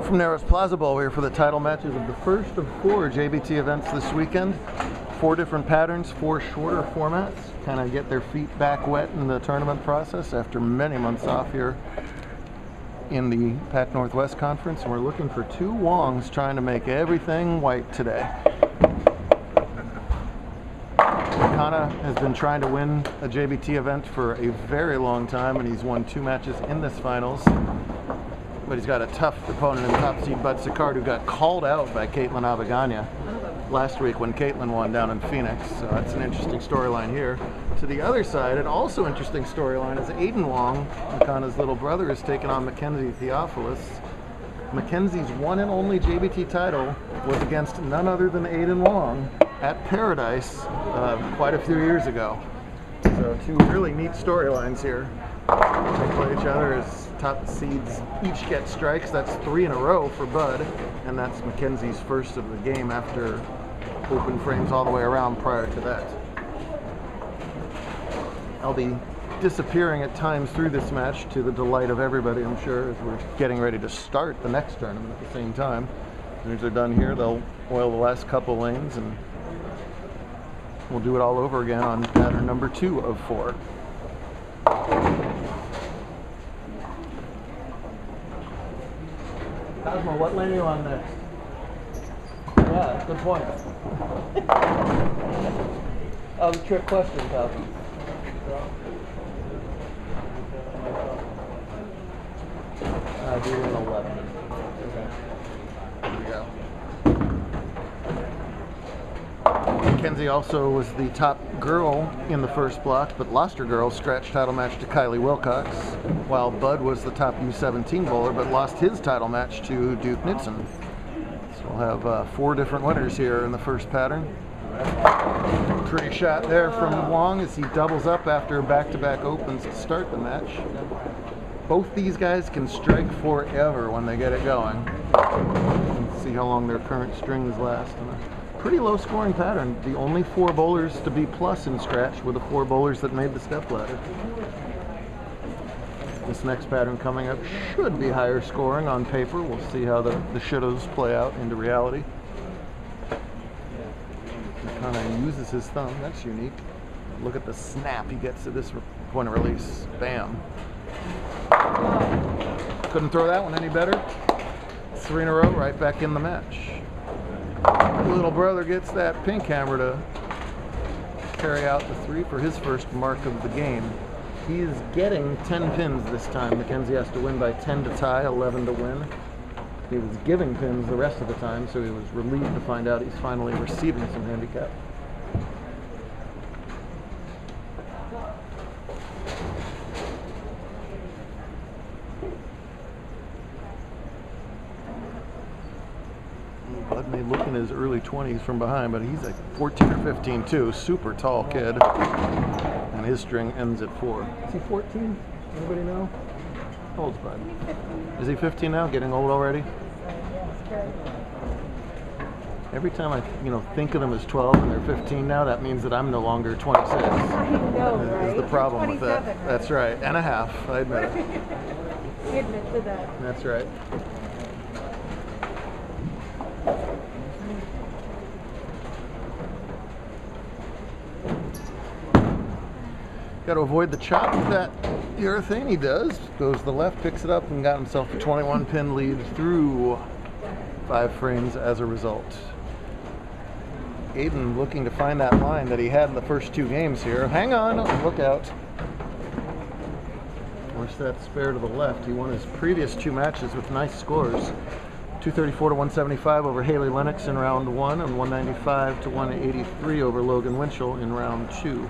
From Narrows Plaza Bowl, we're here for the title matches of the first of 4 JBT events this weekend. 4 different patterns, 4 shorter formats. Kind of get their feet back wet in the tournament process after many months off here in the Pac Northwest Conference. And we're looking for 2 Wongs trying to make everything white today. Kana has been trying to win a JBT event for a very long time, and he's won 2 matches in this finals. But he's got a tough opponent in top seed Bud Sicard, who got called out by Caitlin Abagana last week when Caitlin won down in Phoenix. So that's an interesting storyline here. To the other side, an also interesting storyline is Aiden Wong, Kana's little brother, is taking on Mackenzie Theophilus. Mackenzie's one and only JBT title was against none other than Aiden Wong at Paradise quite a few years ago. So 2 really neat storylines here. They play each other as top seeds each get strikes. That's 3 in a row for Bud, and that's Mackenzie's first of the game after open frames all the way around prior to that. I'll be disappearing at times through this match to the delight of everybody, I'm sure, as we're getting ready to start the next tournament at the same time. As soon as they're done here, they'll oil the last couple lanes, and we'll do it all over again on pattern number 2 of 4. Cosmo, what lane are you on next? Yeah, good point. That was a trick question, Cosmo. Do an 11. Okay. Here we go. Mackenzie also was the top girl in the first block, but lost her girls scratch title match to Kylie Wilcox, while Bud was the top U17 bowler, but lost his title match to Duke Knudsen. So we'll have 4 different winners here in the first pattern. Pretty shot there from Wong as he doubles up after back-to-back opens to start the match. Both these guys can strike forever when they get it going. Let's see how long their current strings last. Pretty low scoring pattern. The only 4 bowlers to be plus in scratch were the 4 bowlers that made the step ladder. This next pattern coming up should be higher scoring on paper. We'll see how the shouldas play out into reality. He kind of uses his thumb. That's unique. Look at the snap he gets at this point of release. Bam. Couldn't throw that one any better. 3 in a row, right back in the match. Little brother gets that pink hammer to carry out the 3 for his first mark of the game. He is getting 10 pins this time. Mackenzie has to win by 10 to tie, 11 to win. He was giving pins the rest of the time, so he was relieved to find out he's finally receiving some handicap. Bud may look in his early 20s from behind, but he's like 14 or 15 too. Super tall kid. And his string ends at 4. Is he 14? Anybody know? How old's Bud? Is he 15 now? Getting old already? Every time I think of them as 12 and they're 15 now, that means that I'm no longer 26. I know, right? Is the problem with that. Right? That's right. And a half, I admit it. You admit to that. That's right. Got to avoid the chop that urethane he does. Goes to the left, picks it up, and got himself a 21 pin lead through 5 frames as a result. Aiden looking to find that line that he had in the first 2 games here. Hang on, look out. Force that spare to the left. He won his previous 2 matches with nice scores. 234 to 175 over Haley Lennox in round 1, and 195 to 183 over Logan Winchell in round 2.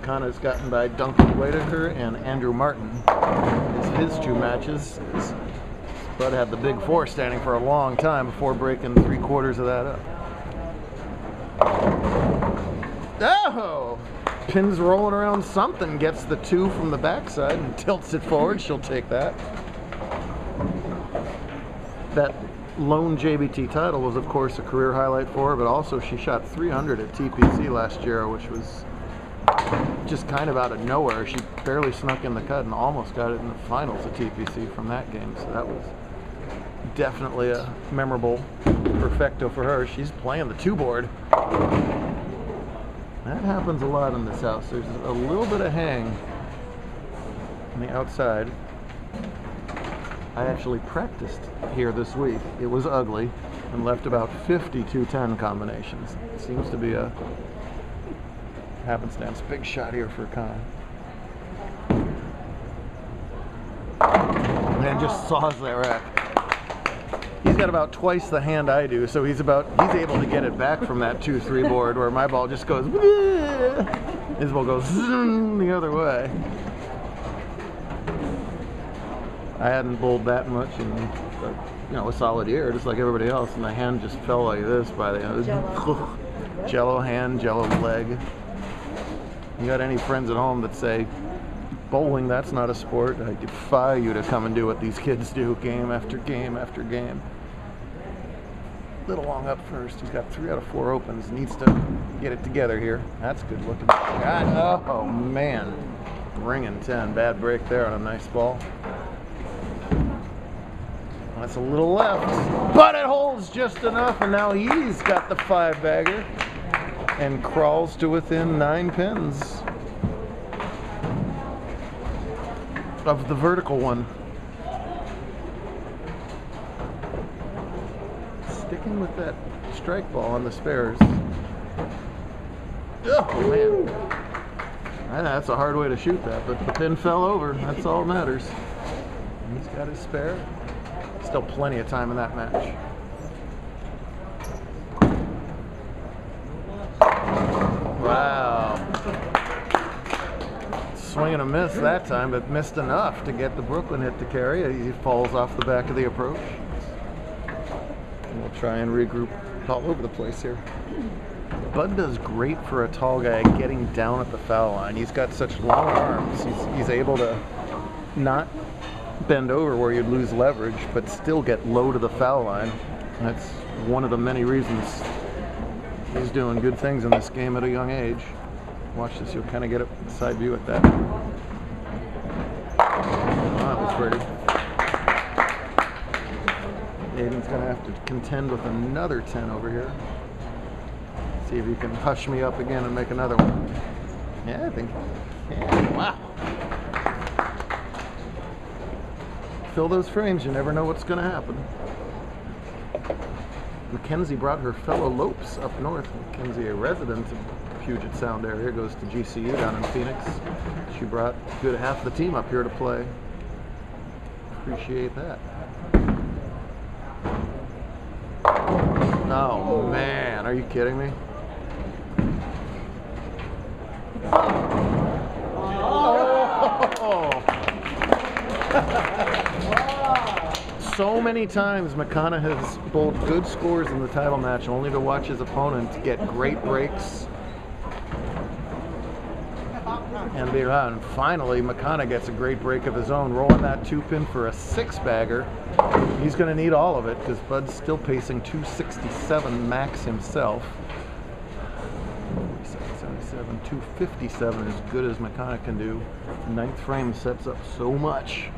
Kana is gotten by Duncan Whitaker and Andrew Martin. His 2 matches. Bud had the big 4 standing for a long time before breaking 3/4 of that up. Oh! Pin's rolling around something, gets the 2 from the backside and tilts it forward. She'll take that. That lone JBT title was, of course, a career highlight for her, but also she shot 300 at TPC last year, which was just kind of out of nowhere. She barely snuck in the cut and almost got it in the finals at TPC from that game. So that was definitely a memorable perfecto for her. She's playing the 2-board. That happens a lot in this house. There's a little bit of hang on the outside. I actually practiced here this week. It was ugly and left about 50 2-10 combinations. It seems to be a happenstance. Big shot here for Khan. And just saws that rack. He's got about twice the hand I do, so he's able to get it back from that 2-3 board where my ball just goes, his ball goes zoom the other way. I hadn't bowled that much in, a solid year, just like everybody else, and the hand just fell like this by the end. Jello hand, jello leg. You got any friends at home that say, bowling, that's not a sport? I defy you to come and do what these kids do game after game after game. Little long up first. He's got 3 out of 4 opens. Needs to get it together here. That's good looking shot. Oh, man. Ringing 10. Bad break there on a nice ball. That's a little left, but it holds just enough, and now he's got the 5-bagger and crawls to within 9 pins of the vertical one. Sticking with that strike ball on the spares. Oh man, that's a hard way to shoot that, but the pin fell over. That's all that matters. He's got his spare. Still plenty of time in that match. Wow. Swing and a miss that time, but missed enough to get the Brooklyn hit to carry. He falls off the back of the approach. And we'll try and regroup all over the place here. Bud does great for a tall guy getting down at the foul line. He's got such long arms. He's able to not bend over where you'd lose leverage, but still get low to the foul line. That's one of the many reasons he's doing good things in this game at a young age. Watch this, you'll kind of get a side view at that. Oh, that was pretty. Aiden's going to have to contend with another 10 over here. See if he can hush me up again and make another one. Yeah, I think. Yeah, wow. Fill those frames, you never know what's going to happen. Mackenzie brought her fellow Lopes up north. Mackenzie, a resident of Puget Sound area, goes to GCU down in Phoenix. She brought a good half the team up here to play. Appreciate that. Oh man, are you kidding me? Oh. So many times McConaughey has bowled good scores in the title match only to watch his opponent get great breaks and be around. And finally, McConaughey gets a great break of his own, rolling that 2-pin for a 6-bagger. He's going to need all of it because Bud's still pacing 267 max himself. 77, 257 as good as McConaughey can do. The 9th frame sets up so much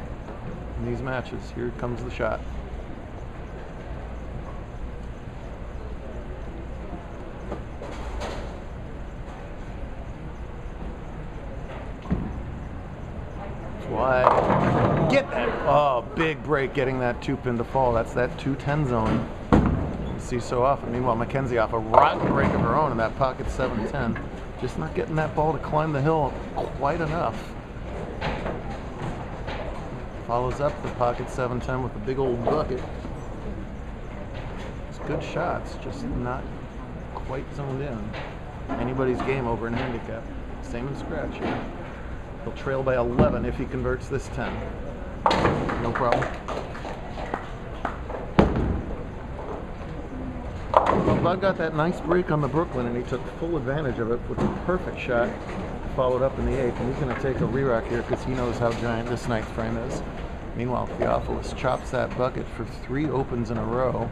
in these matches. Here comes the shot. Wide. Get that. Oh, big break getting that 2-pin to fall. That's that 210 zone you see so often. Meanwhile, Mackenzie off a rotten break of her own in that pocket 710. Just not getting that ball to climb the hill quite enough. Follows up the pocket 710 with a big old bucket. It's good shots, just not quite zoned in. Anybody's game over in handicap. Same in scratch here. He'll trail by 11 if he converts this 10. No problem. Well, Bud got that nice break on the Brooklyn, and he took full advantage of it with a perfect shot. Followed up in the 8th, and he's going to take a re-rack here because he knows how giant this 9th frame is. Meanwhile, Theophilus chops that bucket for 3 opens in a row,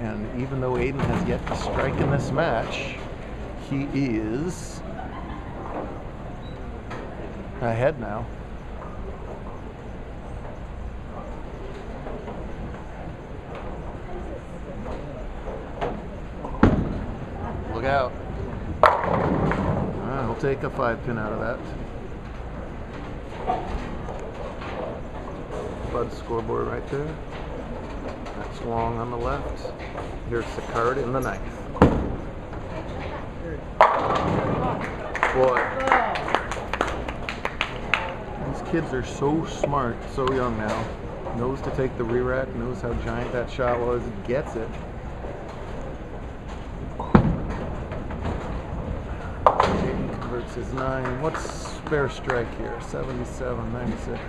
and even though Aiden has yet to strike in this match, he is ahead now. Look out. We'll take a 5-pin out of that. Bud's scoreboard right there. That's Wong on the left. Here's Sicard in the 9th. Boy. These kids are so smart, so young now. Knows to take the re-rack, knows how giant that shot was, gets it. Jaden converts his 9. What's spare strike here? 77, 96.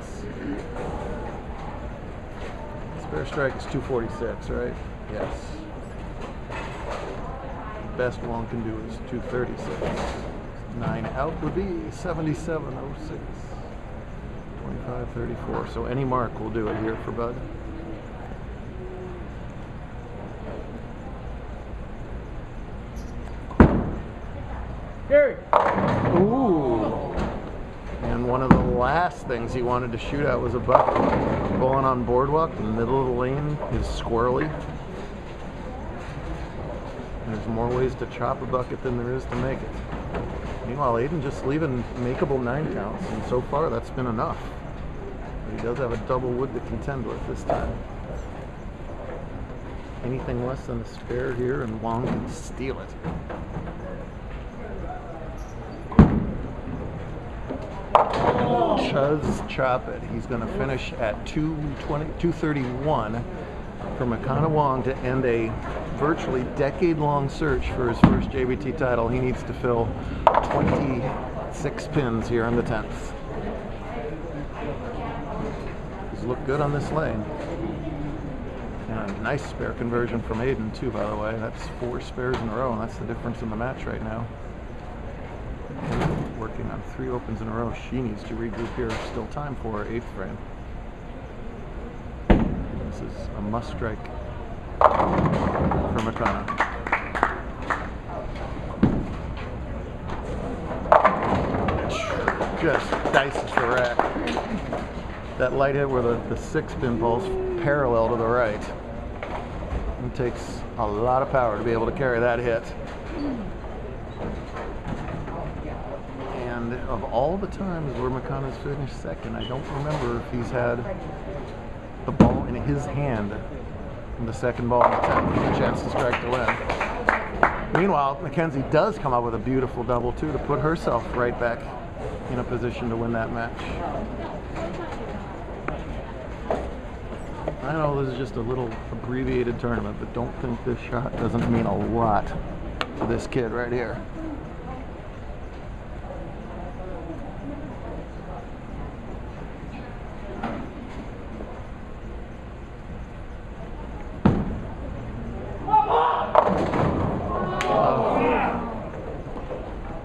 Spare strike is 246, right? Yes. Best Wong can do is 236. 9 out would be 77.06. 25.34. So any mark will do it here for Bud. Gary. Ooh. And one of the last things he wanted to shoot at was a bucket. Bowling on boardwalk, the middle of the lane is squirrely. There's more ways to chop a bucket than there is to make it. Meanwhile, Aiden just leaving makeable 9 counts, and so far that's been enough. But he does have a double wood to contend with this time. Anything less than a spare here, and Wong can steal it. Does chop it. He's going to finish at 231 for Makana Wong to end a virtually decade-long search for his first JBT title. He needs to fill 26 pins here in the 10th. He's looked good on this lane. And a nice spare conversion from Aiden too, by the way. That's 4 spares in a row, and that's the difference in the match right now. Working on 3 opens in a row. She needs to regroup here. Still time for her 8th frame. This is a must strike for Makana. Just dices the rack. That light hit where the 6-pin falls parallel to the right. It takes a lot of power to be able to carry that hit. And of all the times where Makana's finished second, I don't remember if he's had the ball in his hand in the second ball in the 10th with a chance to strike to win. Meanwhile, Mackenzie does come up with a beautiful double too to put herself right back in a position to win that match. I know this is just a little abbreviated tournament, but don't think this shot doesn't mean a lot to this kid right here.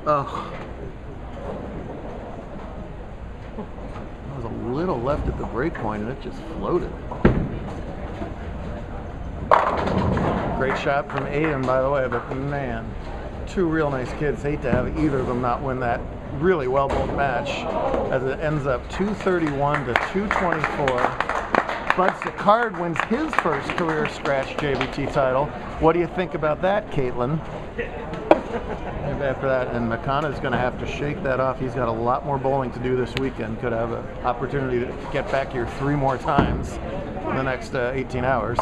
Oh. There was a little left at the break point and it just floated. Great shot from Aiden, by the way, but man, 2 real nice kids. Hate to have either of them not win that really well-built match as it ends up 231 to 224. Bud Sicard wins his first career scratch JBT title. What do you think about that, Caitlin? After that, and Makana's going to have to shake that off. He's got a lot more bowling to do this weekend. Could have an opportunity to get back here 3 more times in the next 18 hours.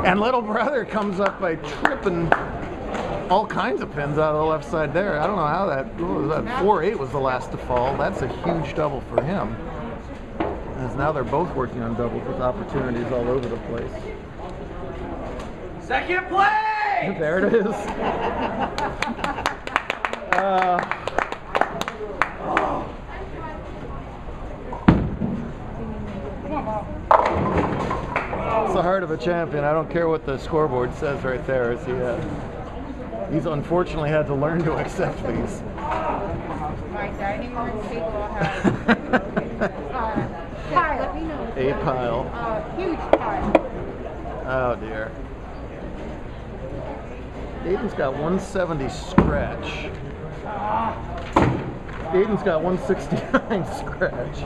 And little brother comes up by tripping all kinds of pins out of the left side there. I don't know how that 4-8 was the last to fall. That's a huge double for him. As now they're both working on doubles with opportunities all over the place. Second play! There it is. It's the heart of a champion. I don't care what the scoreboard says right there. Is he's unfortunately had to learn to accept these. My dining room table has pile. A pile. Huge pile. Oh dear. Aiden's got 170 scratch. Aiden's got 169 scratch.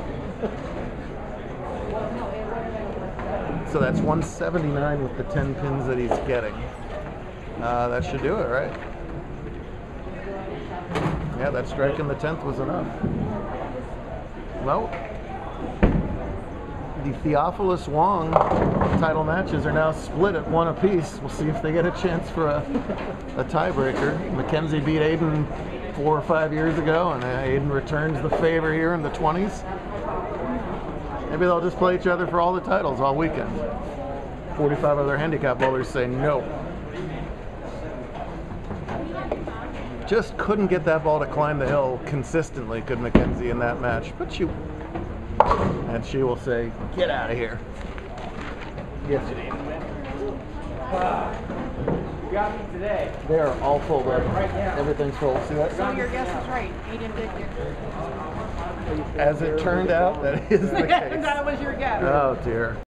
So that's 179 with the 10 pins that he's getting. That should do it, right? Yeah, that strike in the 10th was enough. Well, the Theophilus Wong title matches are now split at 1 apiece. We'll see if they get a chance for a tiebreaker. Mackenzie beat Aiden 4 or 5 years ago, and Aiden returns the favor here in the 20s. Maybe they'll just play each other for all the titles all weekend. 45 other handicap bowlers say no. Just couldn't get that ball to climb the hill consistently, could Mackenzie in that match. But she will say, get out of here. Yes, you did. You got me today. They are all full, bud. Everything's full. See that? So your guess is right. Aiden did get As it turned out, that is the case. That was your guess. Oh, dear.